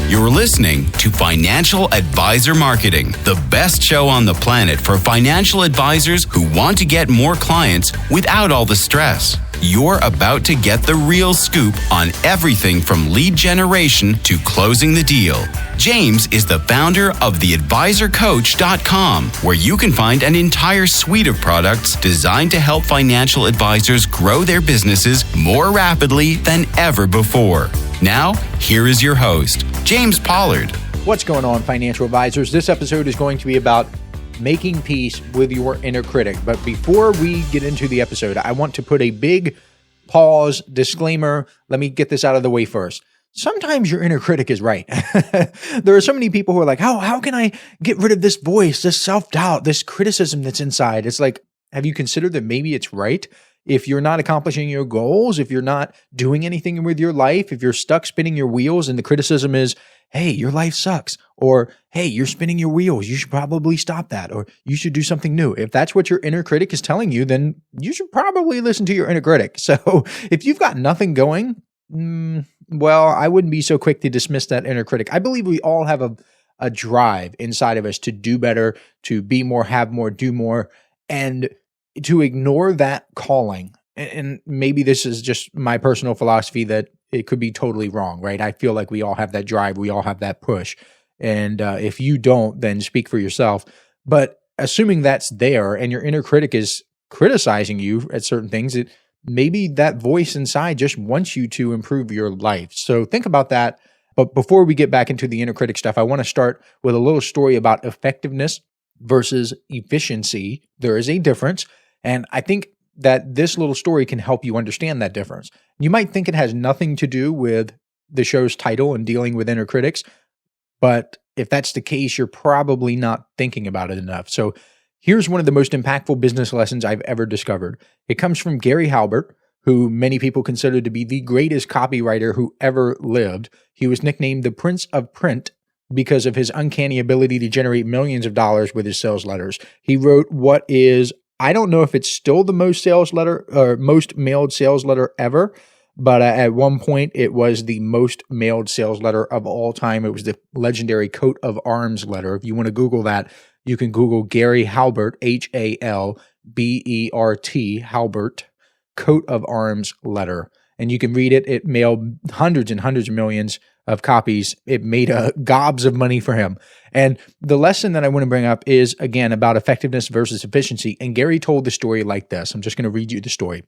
You're listening to Financial Advisor Marketing, the best show on the planet for financial advisors who want to get more clients without all the stress. You're about to get the real scoop on everything from lead generation to closing the deal. James is the founder of theadvisorcoach.com, where you can find an entire suite of products designed to help financial advisors grow their businesses more rapidly than ever before. Now, here is your host, James Pollard. What's going on, financial advisors? This episode is going to be about making peace with your inner critic. But before we get into the episode, I want to put a big pause, disclaimer. Let me get this out of the way first. Sometimes your inner critic is right. There are so many people who are like, how can I get rid of this voice, this self-doubt, this criticism that's inside? It's like, have you considered that maybe it's right? If you're not accomplishing your goals, if you're not doing anything with your life, if you're stuck spinning your wheels and the criticism is, hey, your life sucks, or hey, you're spinning your wheels, you should probably stop that, or you should do something new. If that's what your inner critic is telling you, then you should probably listen to your inner critic. So if you've got nothing going, well, I wouldn't be so quick to dismiss that inner critic. I believe we all have a drive inside of us to do better, to be more, have more, do more, and to ignore that calling. And maybe this is just my personal philosophy that it could be totally wrong, right? I feel like we all have that drive. We all have that push. And if you don't, then speak for yourself. But assuming that's there and your inner critic is criticizing you at certain things, maybe that voice inside just wants you to improve your life. So think about that. But before we get back into the inner critic stuff, I want to start with a little story about effectiveness versus efficiency. There is a difference. And I think that this little story can help you understand that difference. You might think it has nothing to do with the show's title and dealing with inner critics, but if that's the case, you're probably not thinking about it enough. So here's one of the most impactful business lessons I've ever discovered. It comes from Gary Halbert, who many people consider to be the greatest copywriter who ever lived. He was nicknamed the Prince of Print because of his uncanny ability to generate millions of dollars with his sales letters. He wrote what is, I don't know if it's still the most mailed sales letter ever, but at one point it was the most mailed sales letter of all time. It was the legendary coat of arms letter. If you want to Google that, you can Google Gary Halbert, Halbert, Halbert, coat of arms letter. And you can read it. It mailed hundreds and hundreds of millions of copies. It made gobs of money for him. And the lesson that I want to bring up is, again, about effectiveness versus efficiency. And Gary told the story like this. I'm just going to read you the story.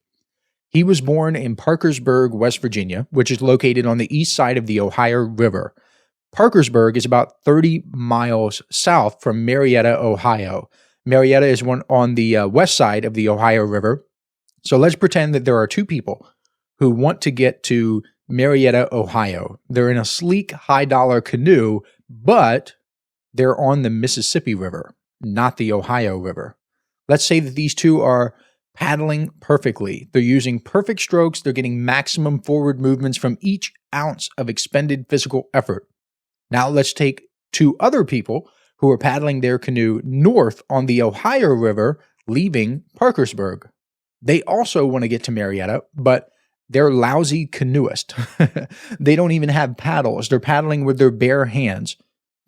He was born in Parkersburg, West Virginia, which is located on the east side of the Ohio River. Parkersburg is about 30 miles south from Marietta, Ohio. Marietta is on the west side of the Ohio River. So let's pretend that there are two people who want to get to Marietta, Ohio. They're in a sleek, high-dollar canoe, but they're on the Mississippi River, not the Ohio River. Let's say that these two are paddling perfectly. They're using perfect strokes. They're getting maximum forward movements from each ounce of expended physical effort. Now let's take two other people who are paddling their canoe north on the Ohio River, leaving Parkersburg. They also want to get to Marietta, but they're lousy canoeists. They don't even have paddles. They're paddling with their bare hands.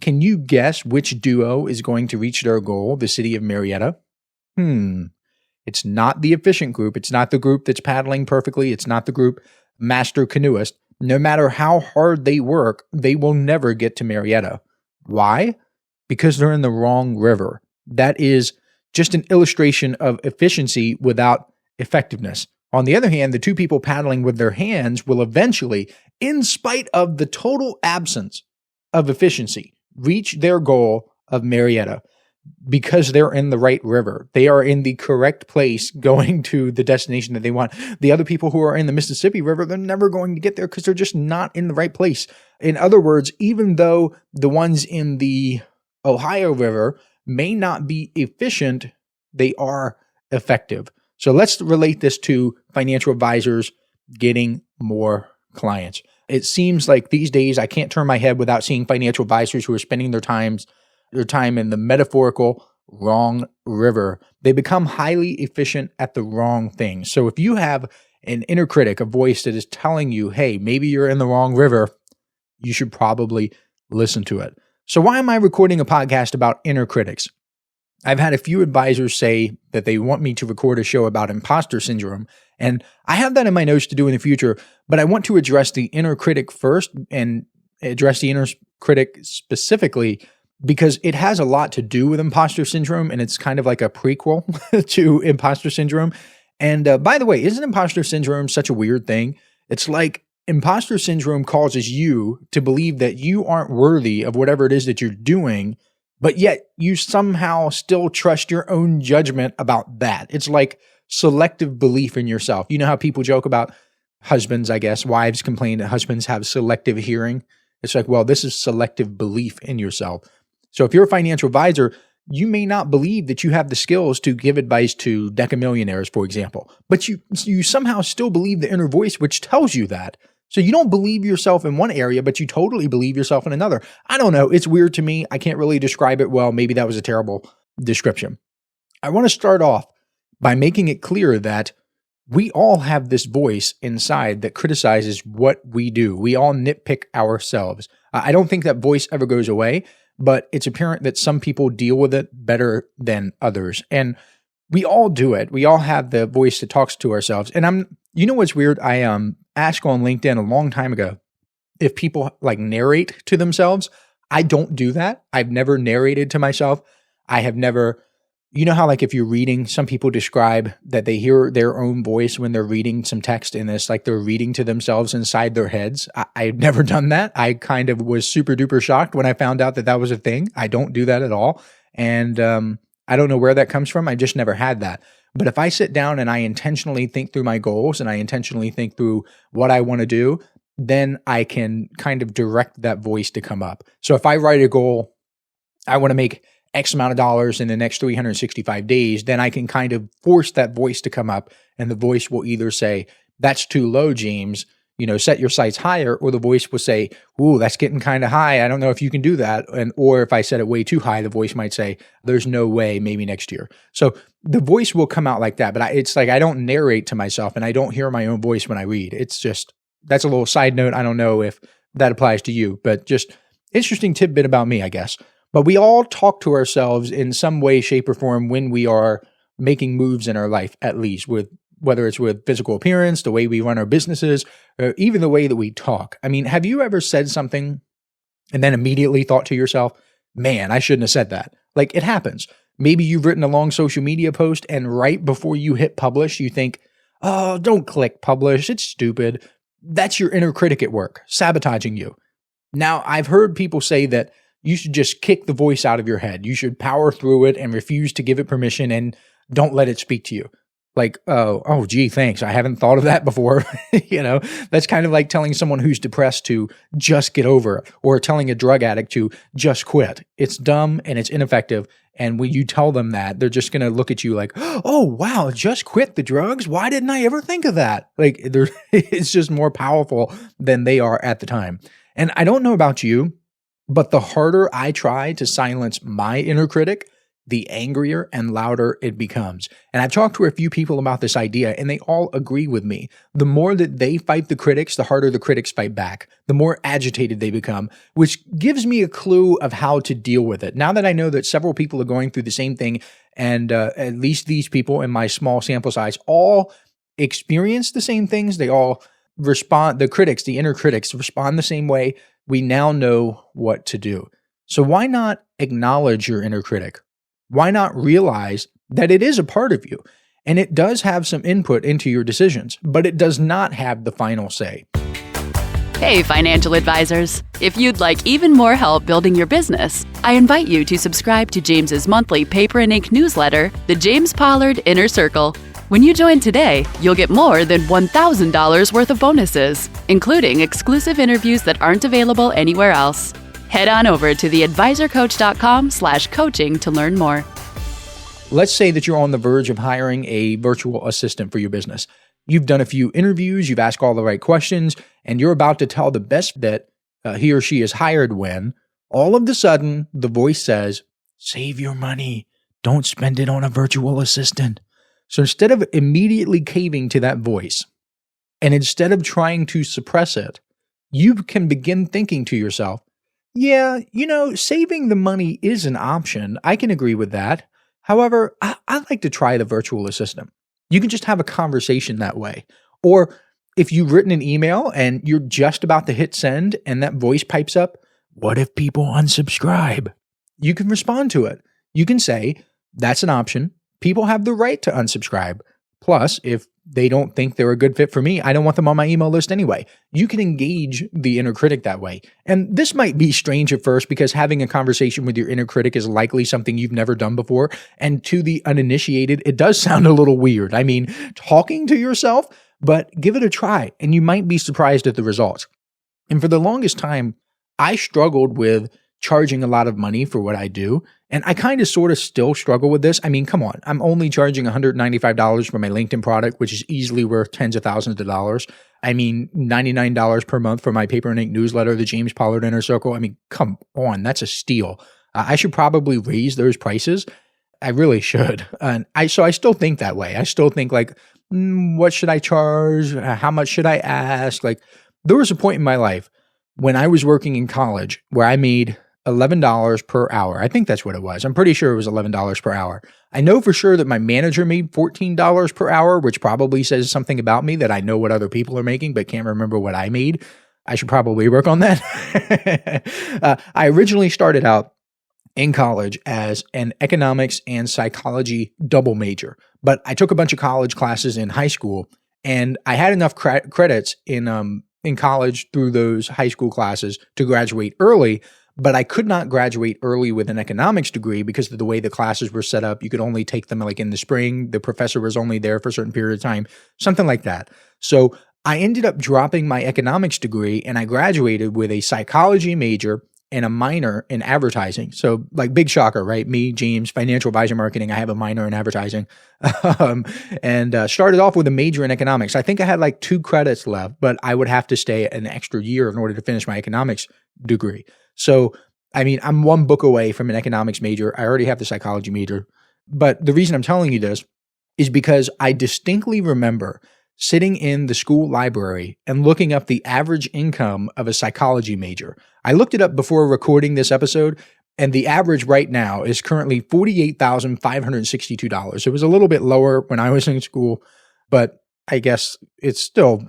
Can you guess which duo is going to reach their goal, the city of Marietta? It's not the efficient group. It's not the group that's paddling perfectly. It's not the group master canoeist. No matter how hard they work, they will never get to Marietta. Why? Because they're in the wrong river. That is just an illustration of efficiency without effectiveness. On the other hand, the two people paddling with their hands will eventually, in spite of the total absence of efficiency, reach their goal of Marietta because they're in the right river. They are in the correct place going to the destination that they want. The other people who are in the Mississippi River, they're never going to get there because they're just not in the right place. In other words, even though the ones in the Ohio River may not be efficient, they are effective. So let's relate this to financial advisors getting more clients. It seems like these days I can't turn my head without seeing financial advisors who are spending their time in the metaphorical wrong river. They become highly efficient at the wrong thing. So if you have an inner critic, a voice that is telling you, hey, maybe you're in the wrong river, you should probably listen to it. So why am I recording a podcast about inner critics? I've had a few advisors say that they want me to record a show about imposter syndrome, and I have that in my notes to do in the future, but I want to address the inner critic first and address the inner critic specifically because it has a lot to do with imposter syndrome, and it's kind of like a prequel to imposter syndrome. And by the way, isn't imposter syndrome such a weird thing? It's like imposter syndrome causes you to believe that you aren't worthy of whatever it is that you're doing, but yet you somehow still trust your own judgment about that. It's like selective belief in yourself. You know how people joke about husbands, I guess, wives complain that husbands have selective hearing. It's like, well, this is selective belief in yourself. So if you're a financial advisor, you may not believe that you have the skills to give advice to billionaires, for example, but you somehow still believe the inner voice, which tells you that. So you don't believe yourself in one area, but you totally believe yourself in another. I don't know. It's weird to me. I can't really describe it well. Maybe that was a terrible description. I want to start off by making it clear that we all have this voice inside that criticizes what we do. We all nitpick ourselves. I don't think that voice ever goes away, but it's apparent that some people deal with it better than others. And we all do it. We all have the voice that talks to ourselves. And you know what's weird? I asked on LinkedIn a long time ago if people like narrate to themselves. I don't do that. I've never narrated to myself. I have never, you know how like if you're reading, some people describe that they hear their own voice when they're reading some text in this, like they're reading to themselves inside their heads. I've never done that. I kind of was super duper shocked when I found out that that was a thing. I don't do that at all. And I don't know where that comes from. I just never had that. But if I sit down and I intentionally think through my goals and I intentionally think through what I want to do, then I can kind of direct that voice to come up. So if I write a goal, I want to make X amount of dollars in the next 365 days, then I can kind of force that voice to come up, and the voice will either say, that's too low, James, set your sights higher, or the voice will say, ooh, that's getting kind of high. I don't know if you can do that. Or if I set it way too high, the voice might say, there's no way, maybe next year. So the voice will come out like that, but it's like I don't narrate to myself and I don't hear my own voice when I read. It's just, that's a little side note. I don't know if that applies to you, but just interesting tidbit about me, I guess. But we all talk to ourselves in some way, shape, or form when we are making moves in our life, at least, whether it's with physical appearance, the way we run our businesses, or even the way that we talk. I mean, have you ever said something and then immediately thought to yourself, man, I shouldn't have said that? Like, it happens. Maybe you've written a long social media post and right before you hit publish, you think, oh, don't click publish. It's stupid. That's your inner critic at work, sabotaging you. Now, I've heard people say that you should just kick the voice out of your head. You should power through it and refuse to give it permission and don't let it speak to you. Like, oh, gee, thanks. I haven't thought of that before. That's kind of like telling someone who's depressed to just get over it, or telling a drug addict to just quit. It's dumb and it's ineffective. And when you tell them that, they're just going to look at you like, oh, wow, just quit the drugs? Why didn't I ever think of that? Like, it's just more powerful than they are at the time. And I don't know about you, but the harder I try to silence my inner critic, the angrier and louder it becomes. And I've talked to a few people about this idea, and they all agree with me. The more that they fight the critics, the harder the critics fight back, the more agitated they become, which gives me a clue of how to deal with it. Now that I know that several people are going through the same thing, and at least these people in my small sample size all experience the same things, they all respond, the critics, the inner critics respond the same way, we now know what to do. So why not acknowledge your inner critic? Why not realize that it is a part of you and it does have some input into your decisions, but it does not have the final say? Hey, financial advisors. If you'd like even more help building your business, I invite you to subscribe to James's monthly paper and ink newsletter, The James Pollard Inner Circle. When you join today, you'll get more than $1,000 worth of bonuses, including exclusive interviews that aren't available anywhere else. Head on over to theadvisorcoach.com/coaching to learn more. Let's say that you're on the verge of hiring a virtual assistant for your business. You've done a few interviews, you've asked all the right questions, and you're about to tell the best that he or she is hired when all of a sudden the voice says, save your money. Don't spend it on a virtual assistant. So instead of immediately caving to that voice, and instead of trying to suppress it, you can begin thinking to yourself, Yeah, saving the money is an option. I can agree with that. However, I like to try the virtual assistant. You can just have a conversation that way. Or if you've written an email and you're just about to hit send and that voice pipes up, what if people unsubscribe? You can respond to it. You can say, that's an option. People have the right to unsubscribe. Plus, if they don't think they're a good fit for me, I don't want them on my email list anyway. You can engage the inner critic that way. And this might be strange at first because having a conversation with your inner critic is likely something you've never done before. And to the uninitiated, it does sound a little weird. I mean, talking to yourself, but give it a try and you might be surprised at the results. And for the longest time, I struggled with charging a lot of money for what I do. And I kind of sort of still struggle with this. I mean, come on, I'm only charging $195 for my LinkedIn product, which is easily worth tens of thousands of dollars. I mean, $99 per month for my paper and ink newsletter, the James Pollard Inner Circle. I mean, come on, that's a steal. I should probably raise those prices. I really should. And so I still think that way. I still think like, what should I charge? How much should I ask? Like, there was a point in my life when I was working in college where I made $11 per hour. I think that's what it was. I'm pretty sure it was $11 per hour. I know for sure that my manager made $14 per hour, which probably says something about me that I know what other people are making, but can't remember what I made. I should probably work on that. I originally started out in college as an economics and psychology double major, but I took a bunch of college classes in high school and I had enough credits in college through those high school classes to graduate early. But I could not graduate early with an economics degree because of the way the classes were set up. You could only take them like in the spring. The professor was only there for a certain period of time, something like that. So I ended up dropping my economics degree and I graduated with a psychology major and a minor in advertising. So like big shocker, right? Me, James, financial advisor marketing. I have a minor in advertising and started off with a major in economics. I think I had like 2 credits left, but I would have to stay an extra year in order to finish my economics degree. So, I mean, I'm 1 book away from an economics major. I already have the psychology major. But the reason I'm telling you this is because I distinctly remember sitting in the school library and looking up the average income of a psychology major. I looked it up before recording this episode, and the average right now is currently $48,562. It was a little bit lower when I was in school, but I guess it's still,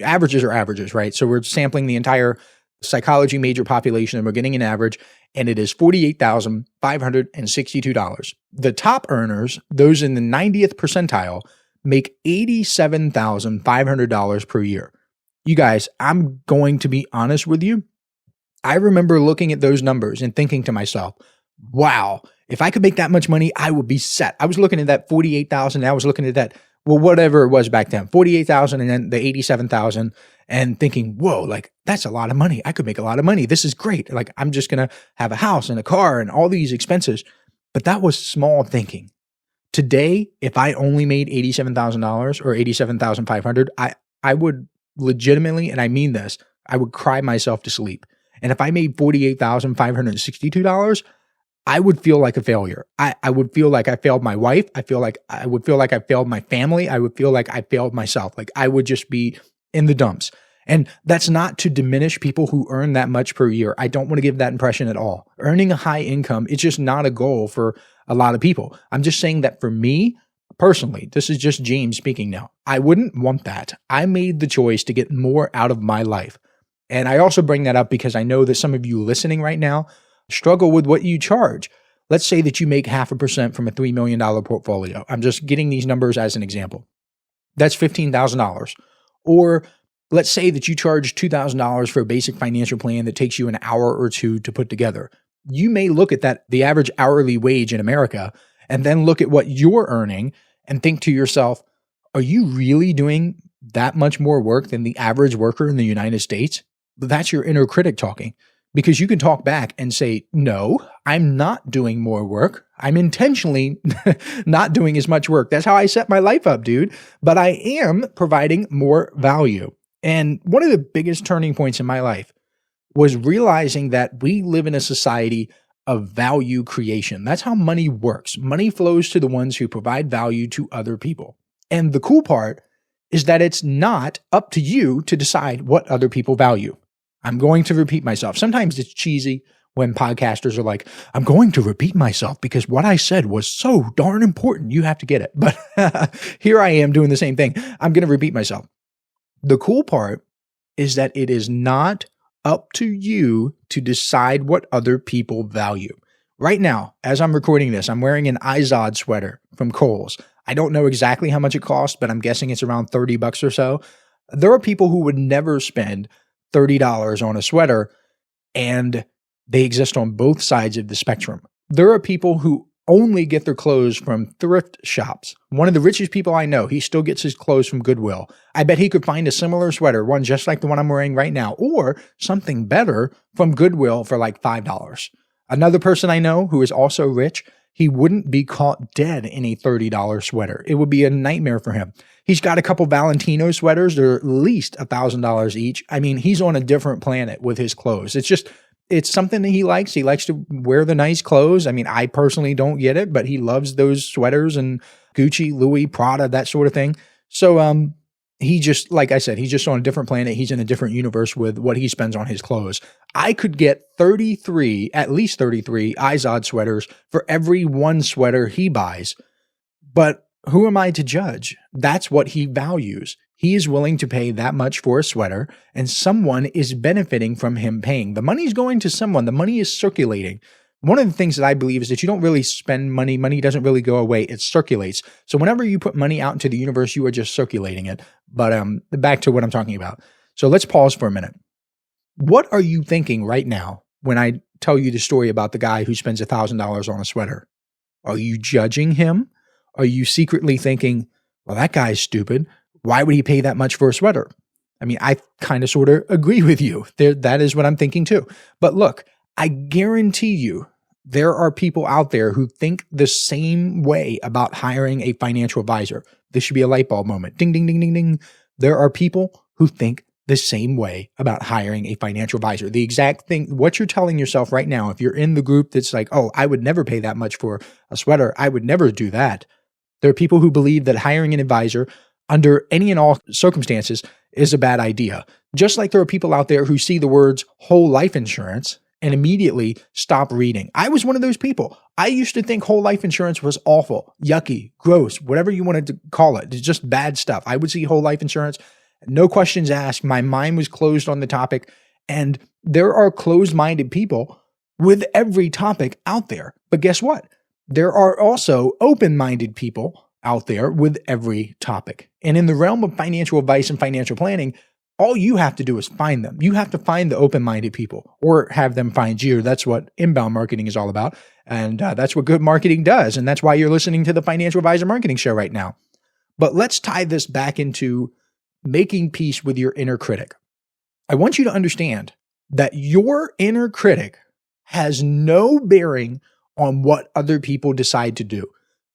averages are averages, right? So we're sampling the entire psychology major population and we're getting an average, and it is $48,562. The top earners, those in the 90th percentile, make $87,500 per year. You guys, I'm going to be honest with you. I remember looking at those numbers and thinking to myself, wow, if I could make that much money, I would be set. I was looking at that 48,000. I was looking at that, well, whatever it was back then, 48,000 and then the 87,000 and thinking, whoa, like that's a lot of money. I could make a lot of money. This is great. Like I'm just going to have a house and a car and all these expenses. But that was small thinking. Today, if I only made $87,000 or $87,500, I would legitimately, and I mean this, I would cry myself to sleep. And if I made $48,562, I would feel like a failure. I would feel like I failed my wife. I would feel like I failed my family. I would feel like I failed myself. Like I would just be in the dumps. And that's not to diminish people who earn that much per year. I don't want to give that impression at all. Earning a high income, it's just not a goal for a lot of people. I'm just saying that for me, personally, this is just James speaking now. I wouldn't want that. I made the choice to get more out of my life. And I also bring that up because I know that some of you listening right now struggle with what you charge. Let's say that you make 0.5% from a $3 million portfolio. I'm just getting these numbers as an example. That's $15,000. Or let's say that you charge $2,000 for a basic financial plan that takes you an hour or 2 to put together. You may look at that, the average hourly wage in America, and then look at what you're earning and think to yourself, are you really doing that much more work than the average worker in the United States? That's your inner critic talking, because you can talk back and say, no, I'm not doing more work. I'm intentionally not doing as much work. That's how I set my life up, dude. But I am providing more value. And one of the biggest turning points in my life was realizing that we live in a society of value creation. That's how money works. Money flows to the ones who provide value to other people. And the cool part is that it's not up to you to decide what other people value. I'm going to repeat myself. Sometimes it's cheesy when podcasters are like, I'm going to repeat myself because what I said was so darn important. You have to get it. But here I am doing the same thing. I'm going to repeat myself. The cool part is that it is not up to you to decide what other people value. Right now, as I'm recording this, I'm wearing an Izod sweater from Kohl's. I don't know exactly how much it costs, but I'm guessing it's around $30 or so. There are people who would never spend $30 on a sweater, and they exist on both sides of the spectrum. There are people who only get their clothes from thrift shops. One of the richest people I know, he still gets his clothes from Goodwill. I bet he could find a similar sweater, one just like the one I'm wearing right now, or something better from Goodwill for like $5. Another person I know who is also rich, he wouldn't be caught dead in a $30 sweater. It would be a nightmare for him. He's got a couple Valentino sweaters. They're at least $1,000 each. I mean, he's on a different planet with his clothes. It's something that he likes. He likes to wear the nice clothes. I mean, I personally don't get it, but he loves those sweaters and Gucci, Louis, Prada, that sort of thing. So, he just, like I said, he's just on a different planet. He's in a different universe with what he spends on his clothes. I could get at least 33 Izod sweaters for every one sweater he buys. But who am I to judge? That's what he values. He is willing to pay that much for a sweater, and someone is benefiting from him paying. The money is going to someone. The money is circulating. One of the things that I believe is that you don't really spend money. Money doesn't really go away. It circulates. So whenever you put money out into the universe, you are just circulating it. But back to what I'm talking about. So let's pause for a minute. What are you thinking right now when I tell you the story about the guy who spends $1,000 on a sweater? Are you judging him? Are you secretly thinking, well, that guy's stupid. Why would he pay that much for a sweater? I mean, I kind of sort of agree with you. That is what I'm thinking too. But look, I guarantee you there are people out there who think the same way about hiring a financial advisor. This should be a light bulb moment. Ding, ding, ding, ding, ding. There are people who think the same way about hiring a financial advisor. The exact thing, what you're telling yourself right now, if you're in the group that's like, oh, I would never pay that much for a sweater. I would never do that. There are people who believe that hiring an advisor under any and all circumstances is a bad idea. Just like there are people out there who see the words whole life insurance and immediately stop reading. I was one of those people. I used to think whole life insurance was awful, yucky, gross, whatever you wanted to call it. It's just bad stuff. I would see whole life insurance, no questions asked. My mind was closed on the topic. And there are closed-minded people with every topic out there. But guess what? There are also open-minded people out there with every topic. And in the realm of financial advice and financial planning, all you have to do is find them. You have to find the open-minded people or have them find you. That's what inbound marketing is all about. And that's what good marketing does. And that's why you're listening to the Financial Advisor Marketing Show right now. But let's tie this back into making peace with your inner critic. I want you to understand that your inner critic has no bearing on what other people decide to do.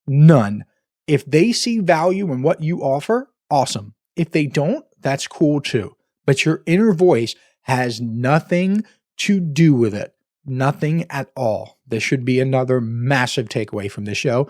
None. If they see value in what you offer, awesome. If they don't, that's cool too. But your inner voice has nothing to do with it. Nothing at all. This should be another massive takeaway from this show.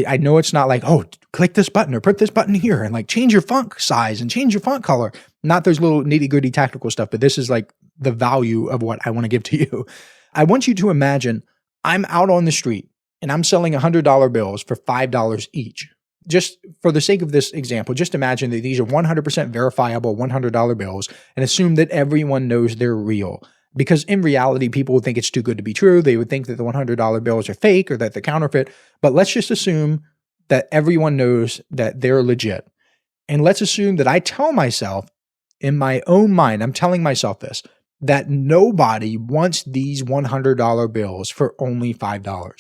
I know it's not like, oh, click this button or put this button here and like change your font size and change your font color. Not those little nitty gritty tactical stuff, but this is like the value of what I want to give to you. I want you to imagine I'm out on the street and I'm selling $100 bills for $5 each. Just for the sake of this example, just imagine that these are 100% verifiable $100 bills and assume that everyone knows they're real. Because in reality, people would think it's too good to be true. They would think that the $100 bills are fake or that they're counterfeit. But let's just assume that everyone knows that they're legit. And let's assume that I tell myself in my own mind, I'm telling myself this, that nobody wants these $100 bills for only $5.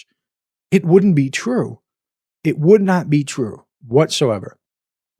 It wouldn't be true. It would not be true whatsoever.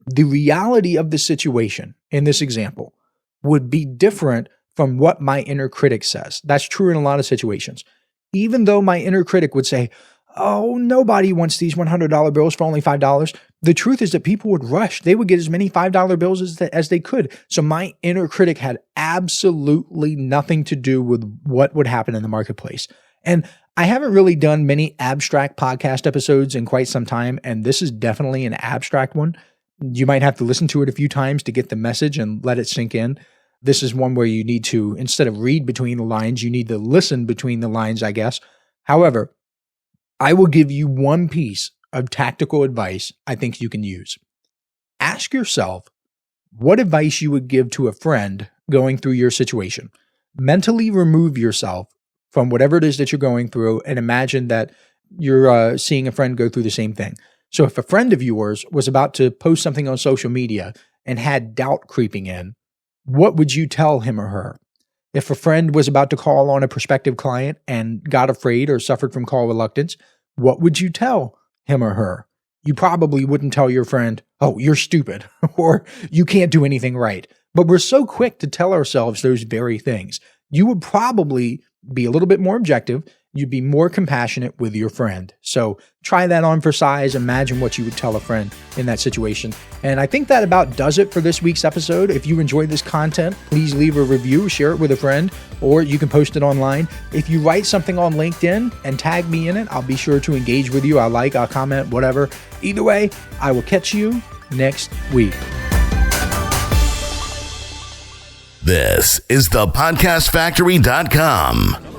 The reality of the situation in this example would be different from what my inner critic says. That's true in a lot of situations. Even though my inner critic would say, oh, nobody wants these $100 bills for only $5. The truth is that people would rush. They would get as many $5 bills as they could. So my inner critic had absolutely nothing to do with what would happen in the marketplace. And I haven't really done many abstract podcast episodes in quite some time, and this is definitely an abstract one. You might have to listen to it a few times to get the message and let it sink in. This is one where you need to, instead of read between the lines, you need to listen between the lines, I guess. However, I will give you one piece of tactical advice I think you can use. Ask yourself what advice you would give to a friend going through your situation. Mentally remove yourself from whatever it is that you're going through and imagine that you're seeing a friend go through the same thing. So if a friend of yours was about to post something on social media and had doubt creeping in, what would you tell him or her? If a friend was about to call on a prospective client and got afraid or suffered from call reluctance, what would you tell him or her? You probably wouldn't tell your friend, oh, you're stupid, or you can't do anything right. But we're so quick to tell ourselves those very things. You would probably be a little bit more objective. You'd be more compassionate with your friend. So try that on for size. Imagine what you would tell a friend in that situation. And I think that about does it for this week's episode. If you enjoyed this content, please leave a review, share it with a friend, or you can post it online. If you write something on LinkedIn and tag me in it, I'll be sure to engage with you. I'll comment, whatever. Either way, I will catch you next week. This is thepodcastfactory.com.